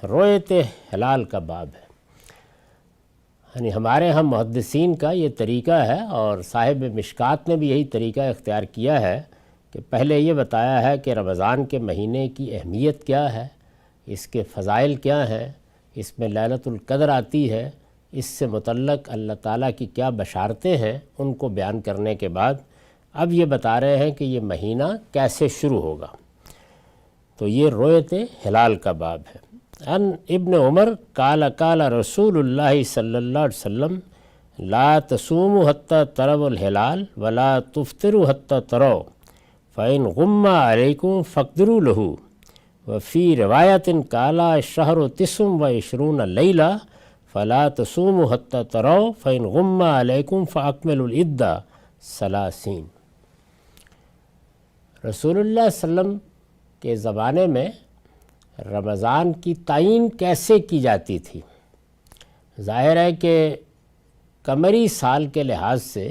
رویت ہلال کا باب ہے، یعنی ہمارے ہم محدثین کا یہ طریقہ ہے اور صاحب مشکات نے بھی یہی طریقہ اختیار کیا ہے کہ پہلے یہ بتایا ہے کہ رمضان کے مہینے کی اہمیت کیا ہے، اس کے فضائل کیا ہیں، اس میں لیلۃ القدر آتی ہے، اس سے متعلق اللہ تعالیٰ کی کیا بشارتیں ہیں، ان کو بیان کرنے کے بعد اب یہ بتا رہے ہیں کہ یہ مہینہ کیسے شروع ہوگا۔ تو یہ رویت ہلال کا باب ہے۔ ان ابن عمر قال قال رسول اللہ صلی اللہ علیہ وسلم لا تصوموا حتى تروا الہلال ولا تفطروا حتى تروا فإن غم علیکم فاقدروا له وفی روایت قال الشہر 29 لیلہ فلا تصوموا حتى تروا فإن غم علیکم فاکملوا العدۃ 30۔ رسول اللہ صلی اللہ علیہ وسلم کے زمانے میں رمضان کی تعین کیسے کی جاتی تھی؟ ظاہر ہے کہ قمری سال کے لحاظ سے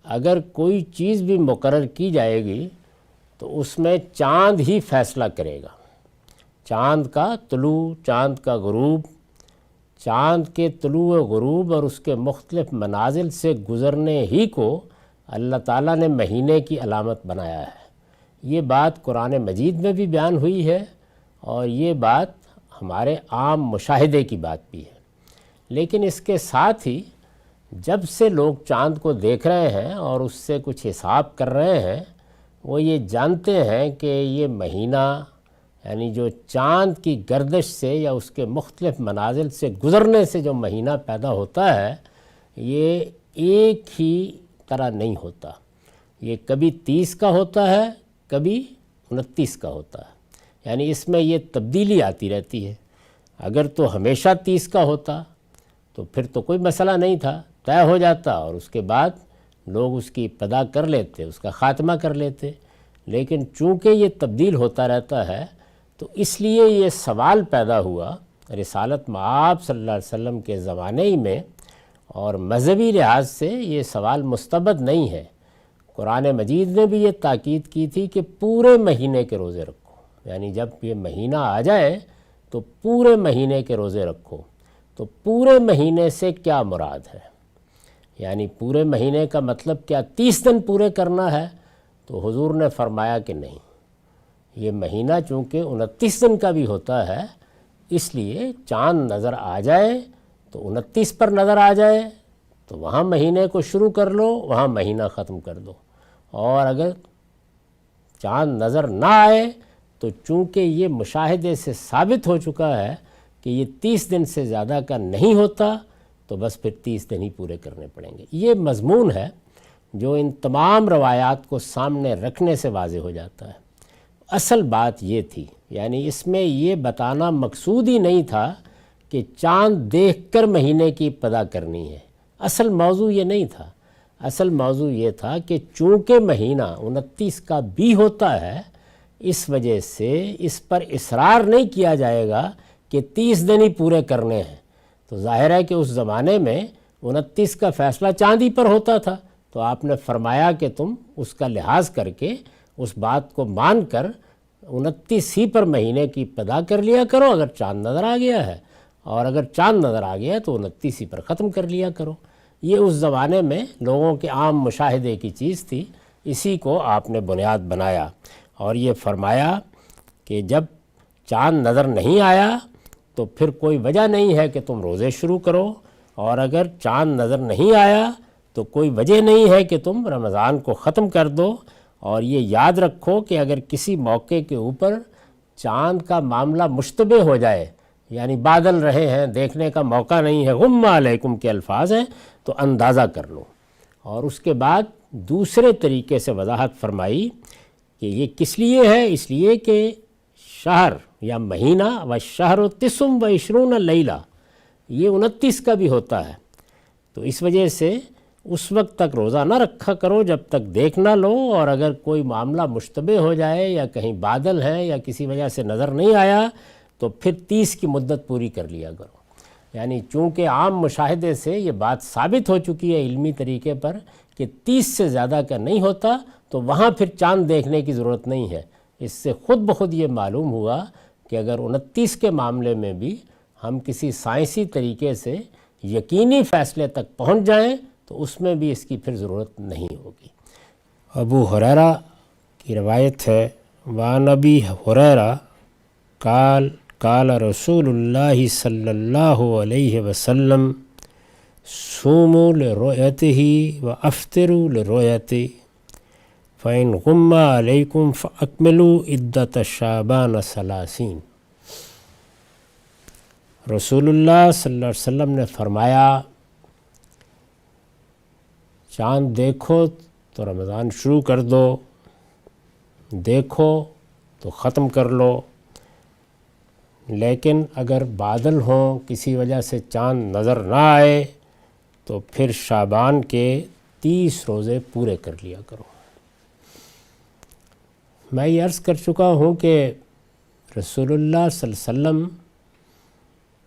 اگر کوئی چیز بھی مقرر کی جائے گی تو اس میں چاند ہی فیصلہ کرے گا۔ چاند کا طلوع، چاند کا غروب، چاند کے طلوع و غروب اور اس کے مختلف منازل سے گزرنے ہی کو اللہ تعالیٰ نے مہینے کی علامت بنایا ہے۔ یہ بات قرآن مجید میں بھی بیان ہوئی ہے اور یہ بات ہمارے عام مشاہدے کی بات بھی ہے، لیکن اس کے ساتھ ہی جب سے لوگ چاند کو دیکھ رہے ہیں اور اس سے کچھ حساب کر رہے ہیں، وہ یہ جانتے ہیں کہ یہ مہینہ یعنی جو چاند کی گردش سے یا اس کے مختلف منازل سے گزرنے سے جو مہینہ پیدا ہوتا ہے، یہ ایک ہی طرح نہیں ہوتا۔ یہ کبھی 30 کا ہوتا ہے، کبھی 29 کا ہوتا ہے، یعنی اس میں یہ تبدیلی آتی رہتی ہے۔ اگر تو ہمیشہ 30 کا ہوتا تو پھر تو کوئی مسئلہ نہیں تھا، طے ہو جاتا اور اس کے بعد لوگ اس کی ابتدا کر لیتے، اس کا خاتمہ کر لیتے، لیکن چونکہ یہ تبدیل ہوتا رہتا ہے تو اس لیے یہ سوال پیدا ہوا رسالت مآب صلی اللہ علیہ وسلم کے زمانے ہی میں، اور مذہبی لحاظ سے یہ سوال مستبد نہیں ہے۔ قرآن مجید نے بھی یہ تاکید کی تھی کہ پورے مہینے کے روزے رکھو، یعنی جب یہ مہینہ آ جائے تو پورے مہینے کے روزے رکھو۔ تو پورے مہینے سے کیا مراد ہے؟ یعنی پورے مہینے کا مطلب کیا 30 دن پورے کرنا ہے؟ تو حضور نے فرمایا کہ نہیں، یہ مہینہ چونکہ 29 دن کا بھی ہوتا ہے، اس لیے چاند نظر آ جائے تو 29 پر نظر آ جائے تو وہاں مہینے کو شروع کر لو، وہاں مہینہ ختم کر دو، اور اگر چاند نظر نہ آئے تو چونکہ یہ مشاہدے سے ثابت ہو چکا ہے کہ یہ 30 دن سے زیادہ کا نہیں ہوتا تو بس پھر 30 دن ہی پورے کرنے پڑیں گے۔ یہ مضمون ہے جو ان تمام روایات کو سامنے رکھنے سے واضح ہو جاتا ہے۔ اصل بات یہ تھی، یعنی اس میں یہ بتانا مقصود ہی نہیں تھا کہ چاند دیکھ کر مہینے کی ابتدا کرنی ہے، اصل موضوع یہ نہیں تھا۔ اصل موضوع یہ تھا کہ چونکہ مہینہ 29 کا بھی ہوتا ہے، اس وجہ سے اس پر اصرار نہیں کیا جائے گا کہ 30 دن ہی پورے کرنے ہیں۔ تو ظاہر ہے کہ اس زمانے میں 29 کا فیصلہ چاندی پر ہوتا تھا، تو آپ نے فرمایا کہ تم اس کا لحاظ کر کے اس بات کو مان کر 29 ہی پر مہینے کی ابتدا کر لیا کرو اگر چاند نظر آ گیا ہے، اور اگر چاند نظر آ گیا تو 29 ہی پر ختم کر لیا کرو۔ یہ اس زمانے میں لوگوں کے عام مشاہدے کی چیز تھی، اسی کو آپ نے بنیاد بنایا اور یہ فرمایا کہ جب چاند نظر نہیں آیا تو پھر کوئی وجہ نہیں ہے کہ تم روزے شروع کرو، اور اگر چاند نظر نہیں آیا تو کوئی وجہ نہیں ہے کہ تم رمضان کو ختم کر دو۔ اور یہ یاد رکھو کہ اگر کسی موقع کے اوپر چاند کا معاملہ مشتبہ ہو جائے، یعنی بادل رہے ہیں، دیکھنے کا موقع نہیں ہے، غم علیکم کے الفاظ ہیں، تو اندازہ کر لو۔ اور اس کے بعد دوسرے طریقے سے وضاحت فرمائی کہ یہ کس لیے ہے؟ اس لیے کہ شہر یا مہینہ والشہر 29 لیلہ، یہ 29 کا بھی ہوتا ہے، تو اس وجہ سے اس وقت تک روزہ نہ رکھا کرو جب تک دیکھ نہ لو، اور اگر کوئی معاملہ مشتبہ ہو جائے یا کہیں بادل ہیں یا کسی وجہ سے نظر نہیں آیا تو پھر 30 کی مدت پوری کر لیا کرو۔ یعنی چونکہ عام مشاہدے سے یہ بات ثابت ہو چکی ہے علمی طریقے پر کہ 30 سے زیادہ کا نہیں ہوتا، تو وہاں پھر چاند دیکھنے کی ضرورت نہیں ہے۔ اس سے خود بخود یہ معلوم ہوا کہ اگر 29 کے معاملے میں بھی ہم کسی سائنسی طریقے سے یقینی فیصلے تک پہنچ جائیں تو اس میں بھی اس کی پھر ضرورت نہیں ہوگی۔ ابو ہریرہ کی روایت ہے، وعن ابی ہریرہ قال قال رسول اللہ صلی اللہ علیہ وسلم صوموا لرؤیتہ وافطروا لرؤیتہ فإن غم علیکم فاکملوا عدۃ شعبان 30۔ رسول اللہ صلی اللہ علیہ وسلم نے فرمایا، چاند دیکھو تو رمضان شروع کر دو، دیکھو تو ختم کر لو، لیکن اگر بادل ہوں، کسی وجہ سے چاند نظر نہ آئے تو پھر شعبان کے 30 روزے پورے کر لیا کرو۔ میں یہ عرض کر چکا ہوں کہ رسول اللہ صلی اللہ علیہ وسلم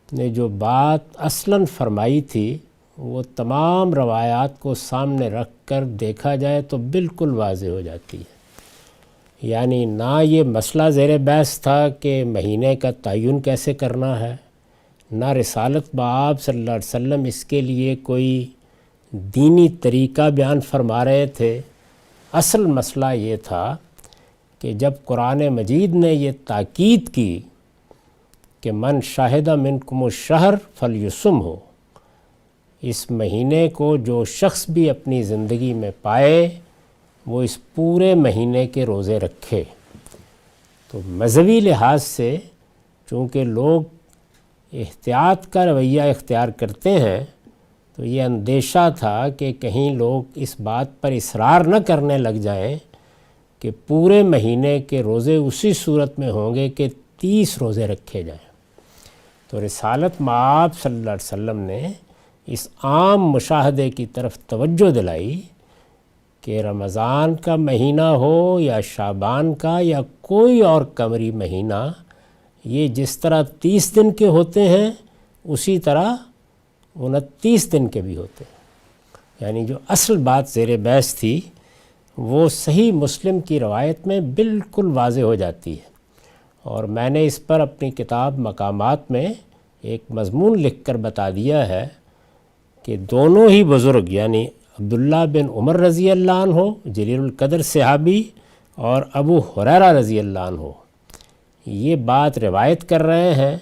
نے جو بات اصلاً فرمائی تھی وہ تمام روایات کو سامنے رکھ کر دیکھا جائے تو بالکل واضح ہو جاتی ہے۔ یعنی نہ یہ مسئلہ زیر بحث تھا کہ مہینے کا تعین کیسے کرنا ہے، نہ رسالت بآب صلی اللہ علیہ وسلم اس کے لیے کوئی دینی طریقہ بیان فرما رہے تھے۔ اصل مسئلہ یہ تھا کہ جب قرآن مجید نے یہ تاکید کی کہ من شاہد منکم الشہر فلیصمہ، اس مہینے کو جو شخص بھی اپنی زندگی میں پائے وہ اس پورے مہینے کے روزے رکھے، تو مذہبی لحاظ سے چونکہ لوگ احتیاط کا رویہ اختیار کرتے ہیں تو یہ اندیشہ تھا کہ کہیں لوگ اس بات پر اصرار نہ کرنے لگ جائیں کہ پورے مہینے کے روزے اسی صورت میں ہوں گے کہ 30 روزے رکھے جائیں۔ تو رسالت مآب صلی اللہ علیہ وسلم نے اس عام مشاہدے کی طرف توجہ دلائی کہ رمضان کا مہینہ ہو یا شعبان کا یا کوئی اور قمری مہینہ، یہ جس طرح 30 دن کے ہوتے ہیں اسی طرح 29 دن کے بھی ہوتے ہیں۔ یعنی جو اصل بات زیر بحث تھی وہ صحیح مسلم کی روایت میں بالکل واضح ہو جاتی ہے، اور میں نے اس پر اپنی کتاب مقامات میں ایک مضمون لکھ کر بتا دیا ہے کہ دونوں ہی بزرگ یعنی عبداللہ بن عمر رضی اللہ عنہ جلیل القدر صحابی اور ابو ہریرہ رضی اللہ عنہ یہ بات روایت کر رہے ہیں،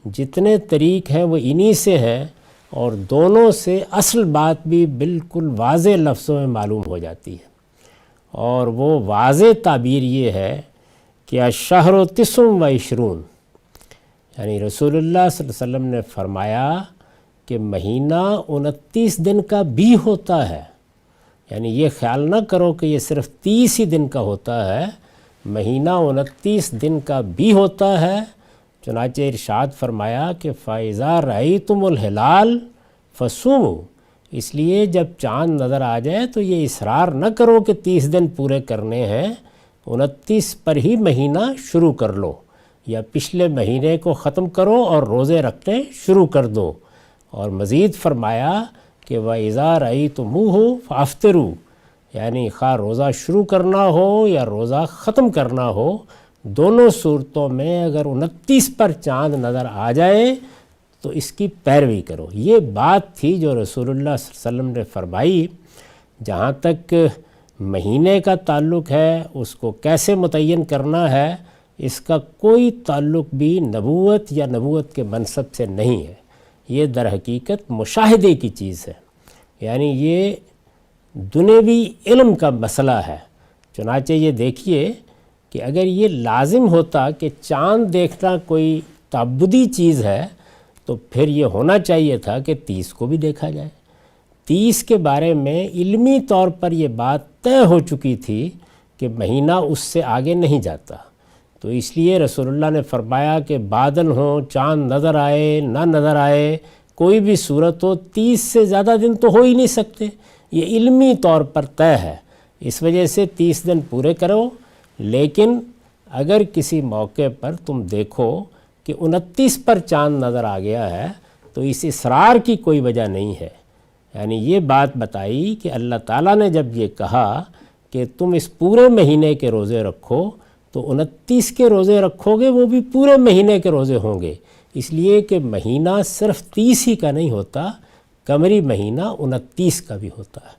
جتنے طریق ہیں وہ انہی سے ہیں، اور دونوں سے اصل بات بھی بالکل واضح لفظوں میں معلوم ہو جاتی ہے، اور وہ واضح تعبیر یہ ہے کہ الشہر 29، یعنی رسول اللہ صلی اللہ علیہ وسلم نے فرمایا کہ مہینہ 29 دن کا بھی ہوتا ہے۔ یعنی یہ خیال نہ کرو کہ یہ صرف 30 ہی دن کا ہوتا ہے، مہینہ 29 دن کا بھی ہوتا ہے۔ چنانچہ ارشاد فرمایا کہ فَإِذَا رَأَيْتُمُ الْهِلَالَ فَصُومُوا، اس لیے جب چاند نظر آ جائے تو یہ اصرار نہ کرو کہ 30 دن پورے کرنے ہیں، 29 پر ہی مہینہ شروع کر لو، یا پچھلے مہینے کو ختم کرو اور روزے رکھنے شروع کر دو۔ اور مزید فرمایا کہ وَإِذَا رَأَيْتُمُوهُ فَافْطِرُوا، یعنی خواہ روزہ شروع کرنا ہو یا روزہ ختم کرنا ہو، دونوں صورتوں میں اگر 29 پر چاند نظر آ جائے تو اس کی پیروی کرو۔ یہ بات تھی جو رسول اللہ صلی اللہ علیہ وسلم نے فرمائی۔ جہاں تک مہینے کا تعلق ہے، اس کو کیسے متعین کرنا ہے، اس کا کوئی تعلق بھی نبوت یا نبوت کے منصب سے نہیں ہے، یہ در حقیقت مشاہدے کی چیز ہے، یعنی یہ دنیوی علم کا مسئلہ ہے۔ چنانچہ یہ دیکھیے کہ اگر یہ لازم ہوتا کہ چاند دیکھنا کوئی تعبدی چیز ہے تو پھر یہ ہونا چاہیے تھا کہ 30 کو بھی دیکھا جائے۔ 30 کے بارے میں علمی طور پر یہ بات طے ہو چکی تھی کہ مہینہ اس سے آگے نہیں جاتا، تو اس لیے رسول اللہ نے فرمایا کہ بادل ہوں، چاند نظر آئے نہ نظر آئے، کوئی بھی صورت ہو، 30 سے زیادہ دن تو ہو ہی نہیں سکتے، یہ علمی طور پر طے ہے۔ اس وجہ سے 30 دن پورے کرو، لیکن اگر کسی موقع پر تم دیکھو کہ 29 پر چاند نظر آ گیا ہے تو اس اصرار کی کوئی وجہ نہیں ہے۔ یعنی یہ بات بتائی کہ اللہ تعالیٰ نے جب یہ کہا کہ تم اس پورے مہینے کے روزے رکھو تو تو 29 کے روزے رکھو گے وہ بھی پورے مہینے کے روزے ہوں گے، اس لیے کہ مہینہ صرف 30 ہی کا نہیں ہوتا، قمری مہینہ 29 کا بھی ہوتا ہے۔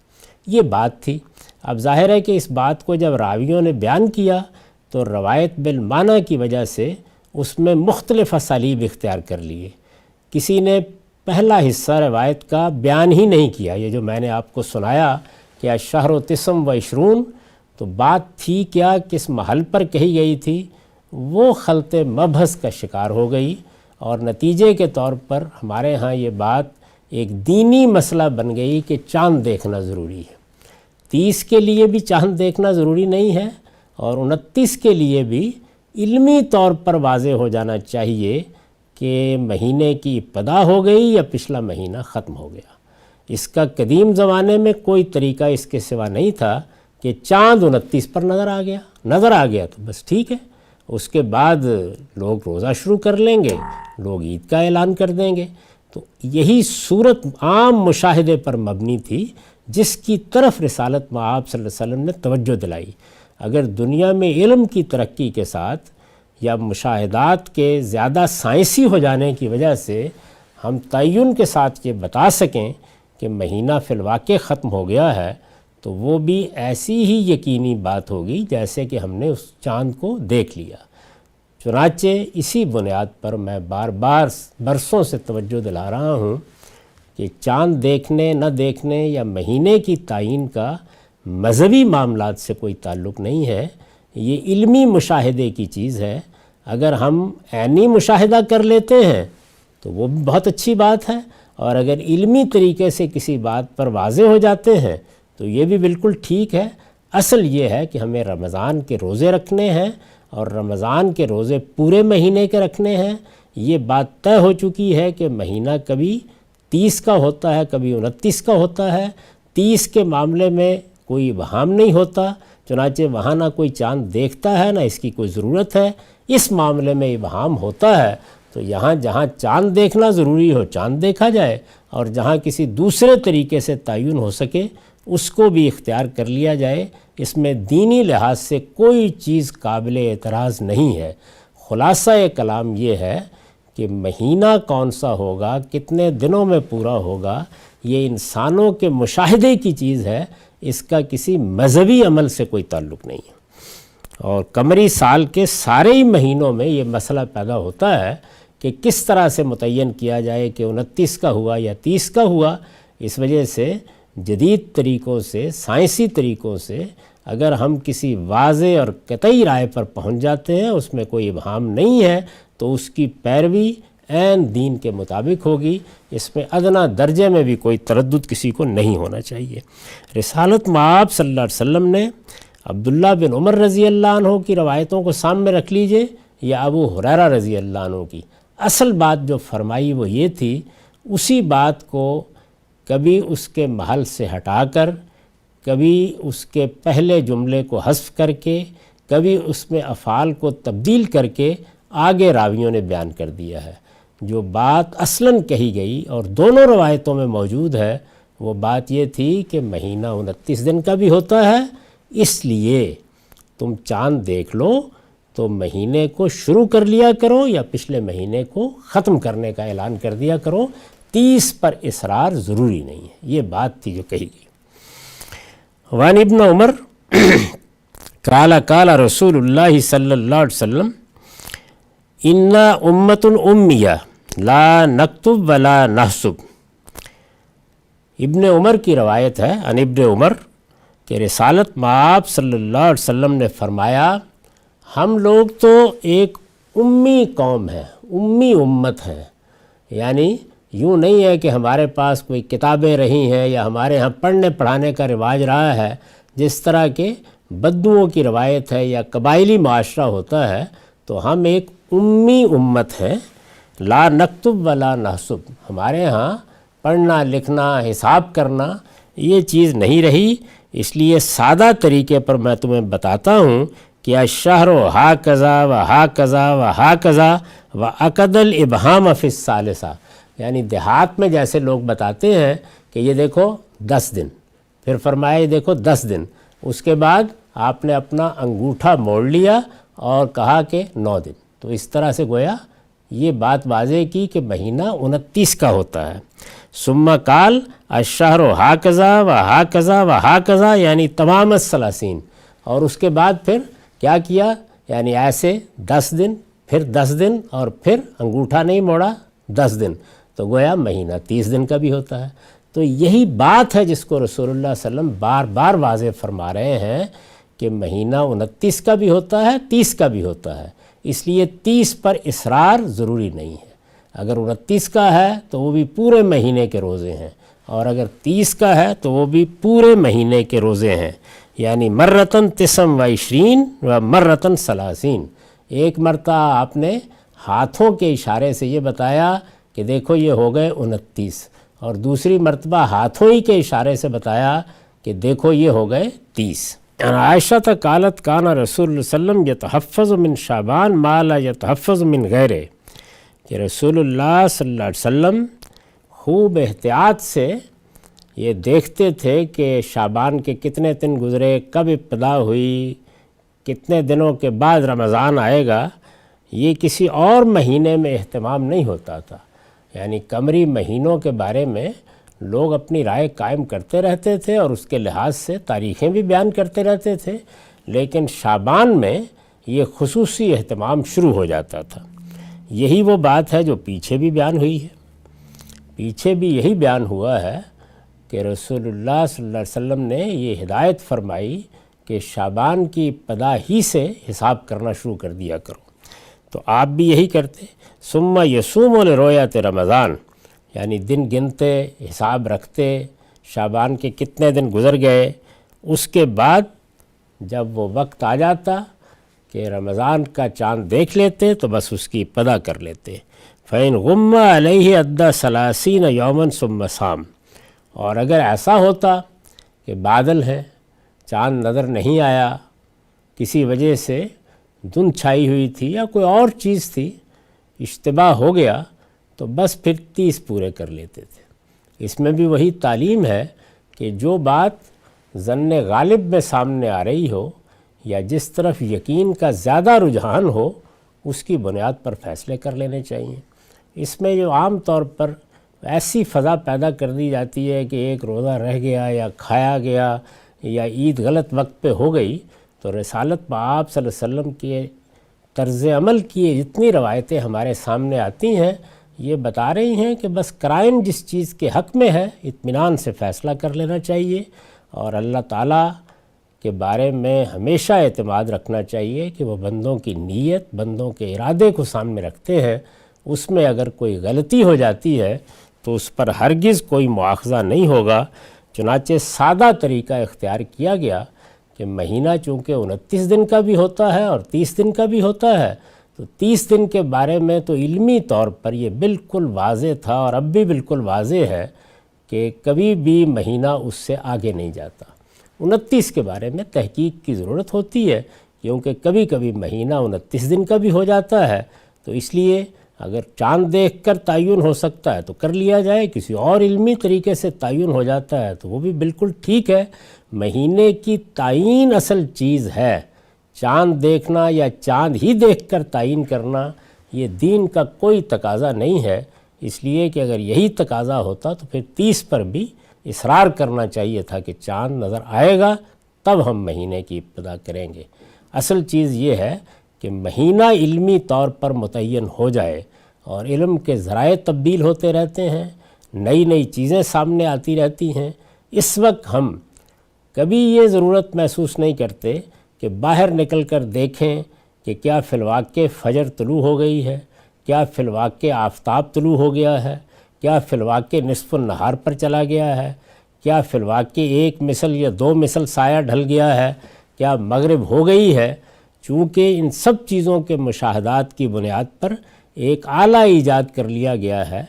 یہ بات تھی۔ اب ظاہر ہے کہ اس بات کو جب راویوں نے بیان کیا تو روایت بالمعنی کی وجہ سے اس میں مختلف اسالیب اختیار کر لیے۔ کسی نے پہلا حصہ روایت کا بیان ہی نہیں کیا، یہ جو میں نے آپ کو سنایا کہ الشہر 29 تو بات تھی کیا، کس محل پر کہی گئی تھی، وہ خلط مبحث کا شکار ہو گئی، اور نتیجے کے طور پر ہمارے ہاں یہ بات ایک دینی مسئلہ بن گئی کہ چاند دیکھنا ضروری ہے۔ 30 کے لیے بھی چاند دیکھنا ضروری نہیں ہے، اور 29 کے لیے بھی علمی طور پر واضح ہو جانا چاہیے کہ مہینے کی ابتدا ہو گئی یا پچھلا مہینہ ختم ہو گیا۔ اس کا قدیم زمانے میں کوئی طریقہ اس کے سوا نہیں تھا کہ چاند 29 پر نظر آ گیا تو بس ٹھیک ہے، اس کے بعد لوگ روزہ شروع کر لیں گے، لوگ عید کا اعلان کر دیں گے۔ تو یہی صورت عام مشاہدے پر مبنی تھی جس کی طرف رسالت مآب صلی اللہ علیہ وسلم نے توجہ دلائی۔ اگر دنیا میں علم کی ترقی کے ساتھ یا مشاہدات کے زیادہ سائنسی ہو جانے کی وجہ سے ہم تعین کے ساتھ یہ بتا سکیں کہ مہینہ فی الواقع ختم ہو گیا ہے، تو وہ بھی ایسی ہی یقینی بات ہوگی جیسے کہ ہم نے اس چاند کو دیکھ لیا۔ چنانچہ اسی بنیاد پر میں بار بار برسوں سے توجہ دلا رہا ہوں کہ چاند دیکھنے نہ دیکھنے یا مہینے کی تعین کا مذہبی معاملات سے کوئی تعلق نہیں ہے، یہ علمی مشاہدے کی چیز ہے۔ اگر ہم عینی مشاہدہ کر لیتے ہیں تو وہ بھی بہت اچھی بات ہے، اور اگر علمی طریقے سے کسی بات پر واضح ہو جاتے ہیں تو یہ بھی بالکل ٹھیک ہے۔ اصل یہ ہے کہ ہمیں رمضان کے روزے رکھنے ہیں، اور رمضان کے روزے پورے مہینے کے رکھنے ہیں۔ یہ بات طے ہو چکی ہے کہ مہینہ کبھی 30 کا ہوتا ہے، کبھی 29 کا ہوتا ہے۔ 30 کے معاملے میں کوئی ابہام نہیں ہوتا، چنانچہ وہاں نہ کوئی چاند دیکھتا ہے نہ اس کی کوئی ضرورت ہے۔ اس معاملے میں ابہام ہوتا ہے تو یہاں جہاں چاند دیکھنا ضروری ہو چاند دیکھا جائے، اور جہاں کسی دوسرے طریقے سے تعین ہو سکے اس کو بھی اختیار کر لیا جائے۔ اس میں دینی لحاظ سے کوئی چیز قابل اعتراض نہیں ہے۔ خلاصہ کلام یہ ہے کہ مہینہ کون سا ہوگا، کتنے دنوں میں پورا ہوگا، یہ انسانوں کے مشاہدے کی چیز ہے، اس کا کسی مذہبی عمل سے کوئی تعلق نہیں ہے۔ اور قمری سال کے سارے ہی مہینوں میں یہ مسئلہ پیدا ہوتا ہے کہ کس طرح سے متعین کیا جائے کہ 29 کا ہوا یا 30 کا ہوا۔ اس وجہ سے جدید طریقوں سے، سائنسی طریقوں سے اگر ہم کسی واضح اور قطعی رائے پر پہنچ جاتے ہیں، اس میں کوئی ابہام نہیں ہے، تو اس کی پیروی عین دین کے مطابق ہوگی۔ اس میں ادنیٰ درجے میں بھی کوئی تردد کسی کو نہیں ہونا چاہیے۔ رسالت مآب صلی اللہ علیہ وسلم نے عبداللہ بن عمر رضی اللہ عنہ کی روایتوں کو سامنے رکھ لیجئے یا ابو ہریرہ رضی اللہ عنہ کی، اصل بات جو فرمائی وہ یہ تھی، اسی بات کو کبھی اس کے محل سے ہٹا کر، کبھی اس کے پہلے جملے کو حذف کر کے، کبھی اس میں افعال کو تبدیل کر کے آگے راویوں نے بیان کر دیا ہے۔ جو بات اصلاً کہی گئی اور دونوں روایتوں میں موجود ہے، وہ بات یہ تھی کہ مہینہ 29 دن کا بھی ہوتا ہے، اس لیے تم چاند دیکھ لو تو مہینے کو شروع کر لیا کرو یا پچھلے مہینے کو ختم کرنے کا اعلان کر دیا کرو، 30 پر اصرار ضروری نہیں ہے۔ یہ بات تھی جو کہی گئی۔ وعن ابن عمر قال قال رسول اللہ صلی اللہ علیہ وسلم انا امت امیہ لا نکتب ولا نحسب۔ ابن عمر کی روایت ہے، عن ابن عمر کہ رسالت مآب صلی اللہ علیہ وسلم نے فرمایا، ہم لوگ تو ایک امی قوم ہیں، امی امت ہیں، یعنی یوں نہیں ہے کہ ہمارے پاس کوئی کتابیں رہی ہیں یا ہمارے ہاں پڑھنے پڑھانے کا رواج رہا ہے، جس طرح کے بدوؤں کی روایت ہے یا قبائلی معاشرہ ہوتا ہے، تو ہم ایک امی امت ہیں۔ لا نکتب ولا نحسب، ہمارے ہاں پڑھنا لکھنا حساب کرنا یہ چیز نہیں رہی، اس لیے سادہ طریقے پر میں تمہیں بتاتا ہوں کہ الشہر ہاکذا و ہاکذا و ہاکذا و عقد الابہام فی الثالثہ، یعنی دیہات میں جیسے لوگ بتاتے ہیں کہ یہ دیکھو 10 دن، پھر فرمایا یہ دیکھو 10 دن، اس کے بعد آپ نے اپنا انگوٹھا موڑ لیا اور کہا کہ 9 دن. تو اس طرح سے گویا یہ بات واضح کی کہ مہینہ 29 کا ہوتا ہے. ثم قال الشہر ہاکذا و ہاکذا و ہاکذا یعنی تمام الثلاثین. اور اس کے بعد پھر کیا کیا، یعنی ایسے 10 دن، پھر 10 دن، اور پھر انگوٹھا نہیں موڑا 10 دن، تو گویا مہینہ 30 دن کا بھی ہوتا ہے. تو یہی بات ہے جس کو رسول اللہ صلی اللہ علیہ وسلم بار بار واضح فرما رہے ہیں کہ مہینہ 29 کا بھی ہوتا ہے، 30 کا بھی ہوتا ہے. اس لیے 30 پر اصرار ضروری نہیں ہے. اگر 29 کا ہے تو وہ بھی پورے مہینے کے روزے ہیں، اور اگر 30 کا ہے تو وہ بھی پورے مہینے کے روزے ہیں. یعنی مرتن 29 و مرتن 30. ایک مرتبہ آپ نے ہاتھوں کے اشارے سے یہ بتایا کہ دیکھو یہ ہو گئے 29، اور دوسری مرتبہ ہاتھوں ہی کے اشارے سے بتایا کہ دیکھو یہ ہو گئے 30. عائشہ قالت کان رسول اللہ صلی اللہ علیہ وسلم یتحفظ من شعبان ما لا یتحفظ من غیرہ، کہ رسول اللہ صلی اللہ علیہ وسلم خوب احتیاط سے یہ دیکھتے تھے کہ شعبان کے کتنے دن گزرے، کب ابتدا ہوئی، کتنے دنوں کے بعد رمضان آئے گا. یہ کسی اور مہینے میں اہتمام نہیں ہوتا تھا. یعنی قمری مہینوں کے بارے میں لوگ اپنی رائے قائم کرتے رہتے تھے اور اس کے لحاظ سے تاریخیں بھی بیان کرتے رہتے تھے، لیکن شعبان میں یہ خصوصی اہتمام شروع ہو جاتا تھا. یہی وہ بات ہے جو پیچھے بھی بیان ہوئی ہے. پیچھے بھی یہی بیان ہوا ہے کہ رسول اللہ صلی اللہ علیہ وسلم نے یہ ہدایت فرمائی کہ شعبان کی ابتدا ہی سے حساب کرنا شروع کر دیا کرو. تو آپ بھی یہی کرتے. ثم یصوم لرؤیت رمضان، یعنی دن گنتے، حساب رکھتے، شعبان کے کتنے دن گزر گئے. اس کے بعد جب وہ وقت آ جاتا کہ رمضان کا چاند دیکھ لیتے تو بس اس کی ابتدا کر لیتے. فَإِنْ غُمَّ عَلَيْهِ أَدَّى 30 يَوْمًا ثُمَّ صَامَ. اور اگر ایسا ہوتا کہ بادل ہے، چاند نظر نہیں آیا، کسی وجہ سے دھند چھائی ہوئی تھی یا کوئی اور چیز تھی، اشتباہ ہو گیا، تو بس پھر 30 پورے کر لیتے تھے. اس میں بھی وہی تعلیم ہے کہ جو بات ظن غالب میں سامنے آ رہی ہو یا جس طرف یقین کا زیادہ رجحان ہو، اس کی بنیاد پر فیصلے کر لینے چاہیے. اس میں جو عام طور پر ایسی فضا پیدا کر دی جاتی ہے کہ ایک روزہ رہ گیا یا کھایا گیا یا عید غلط وقت پہ ہو گئی، تو رسالت پاک صلی اللہ علیہ وسلم کے طرز عمل کی جتنی روایتیں ہمارے سامنے آتی ہیں یہ بتا رہی ہیں کہ بس قرائن جس چیز کے حق میں ہے اطمینان سے فیصلہ کر لینا چاہیے، اور اللہ تعالیٰ کے بارے میں ہمیشہ اعتماد رکھنا چاہیے کہ وہ بندوں کی نیت، بندوں کے ارادے کو سامنے رکھتے ہیں. اس میں اگر کوئی غلطی ہو جاتی ہے تو اس پر ہرگز کوئی مواخذہ نہیں ہوگا. چنانچہ سادہ طریقہ اختیار کیا گیا کہ مہینہ چونکہ 29 دن کا بھی ہوتا ہے اور 30 دن کا بھی ہوتا ہے، تو 30 دن کے بارے میں تو علمی طور پر یہ بالکل واضح تھا، اور اب بھی بالکل واضح ہے کہ کبھی بھی مہینہ اس سے آگے نہیں جاتا. 29 کے بارے میں تحقیق کی ضرورت ہوتی ہے، کیونکہ کبھی کبھی مہینہ 29 دن کا بھی ہو جاتا ہے. تو اس لیے اگر چاند دیکھ کر تعین ہو سکتا ہے تو کر لیا جائے، کسی اور علمی طریقے سے تعین ہو جاتا ہے تو وہ بھی بالکل ٹھیک ہے. مہینے کی تعین اصل چیز ہے. چاند دیکھنا یا چاند ہی دیکھ کر تعین کرنا یہ دین کا کوئی تقاضا نہیں ہے. اس لیے کہ اگر یہی تقاضا ہوتا تو پھر 30 پر بھی اصرار کرنا چاہیے تھا کہ چاند نظر آئے گا تب ہم مہینے کی ابتدا کریں گے. اصل چیز یہ ہے کہ مہینہ علمی طور پر متعین ہو جائے، اور علم کے ذرائع تبدیل ہوتے رہتے ہیں، نئی نئی چیزیں سامنے آتی رہتی ہیں. اس وقت ہم کبھی یہ ضرورت محسوس نہیں کرتے کہ باہر نکل کر دیکھیں کہ کیا فی الواقع فجر طلوع ہو گئی ہے، کیا فی الواقع آفتاب طلوع ہو گیا ہے، کیا فی الواقع نصف النہار پر چلا گیا ہے، کیا فی الواقع 1 مثل یا 2 مثل سایہ ڈھل گیا ہے، کیا مغرب ہو گئی ہے. چونکہ ان سب چیزوں کے مشاہدات کی بنیاد پر ایک آلہ ایجاد کر لیا گیا ہے،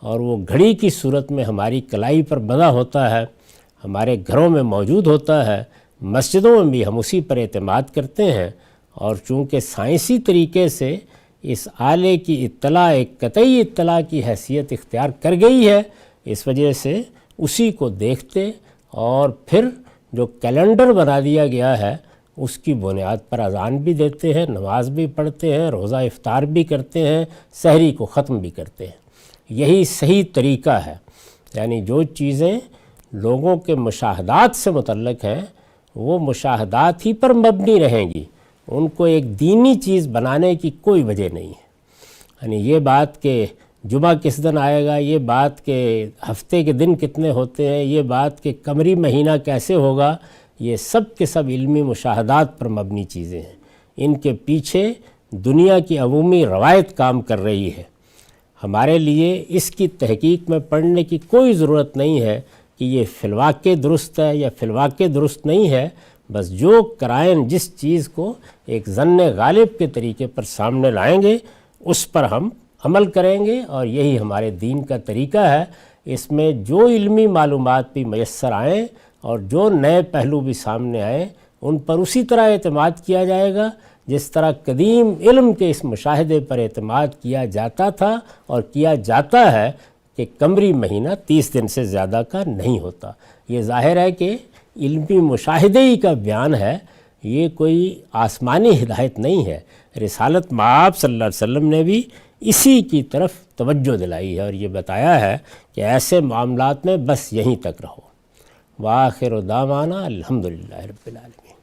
اور وہ گھڑی کی صورت میں ہماری کلائی پر بندھا ہوتا ہے، ہمارے گھروں میں موجود ہوتا ہے، مسجدوں میں بھی ہم اسی پر اعتماد کرتے ہیں. اور چونکہ سائنسی طریقے سے اس آلے کی اطلاع ایک قطعی اطلاع کی حیثیت اختیار کر گئی ہے، اس وجہ سے اسی کو دیکھتے، اور پھر جو کیلنڈر بنا دیا گیا ہے اس کی بنیاد پر اذان بھی دیتے ہیں، نماز بھی پڑھتے ہیں، روزہ افطار بھی کرتے ہیں، سحری کو ختم بھی کرتے ہیں۔ یہی صحیح طریقہ ہے، یعنی جو چیزیں لوگوں کے مشاہدات سے متعلق ہیں وہ مشاہدات ہی پر مبنی رہیں گی، ان کو ایک دینی چیز بنانے کی کوئی وجہ نہیں ہے۔ یعنی یہ بات کہ جمعہ کس دن آئے گا، یہ بات کہ ہفتے کے دن کتنے ہوتے ہیں، یہ بات کہ قمری مہینہ کیسے ہوگا، یہ سب کے سب علمی مشاہدات پر مبنی چیزیں ہیں۔ ان کے پیچھے دنیا کی عمومی روایت کام کر رہی ہے۔ ہمارے لیے اس کی تحقیق میں پڑھنے کی کوئی ضرورت نہیں ہے کہ یہ فی الواقع درست ہے یا فی الواقع درست نہیں ہے، بس جو قرائن جس چیز کو ایک ظن غالب کے طریقے پر سامنے لائیں گے اس پر ہم عمل کریں گے، اور یہی ہمارے دین کا طریقہ ہے۔ اس میں جو علمی معلومات بھی میسر آئیں اور جو نئے پہلو بھی سامنے آئیں ان پر اسی طرح اعتماد کیا جائے گا جس طرح قدیم علم کے اس مشاہدے پر اعتماد کیا جاتا تھا اور کیا جاتا ہے کہ قمری مہینہ 30 دن سے زیادہ کا نہیں ہوتا۔ یہ ظاہر ہے کہ علمی مشاہدے ہی کا بیان ہے، یہ کوئی آسمانی ہدایت نہیں ہے۔ رسالت مآب صلی اللہ علیہ وسلم نے بھی اسی کی طرف توجہ دلائی ہے اور یہ بتایا ہے کہ ایسے معاملات میں بس یہیں تک رہو۔ وآخر دعوانا الحمدللہ رب العالمین۔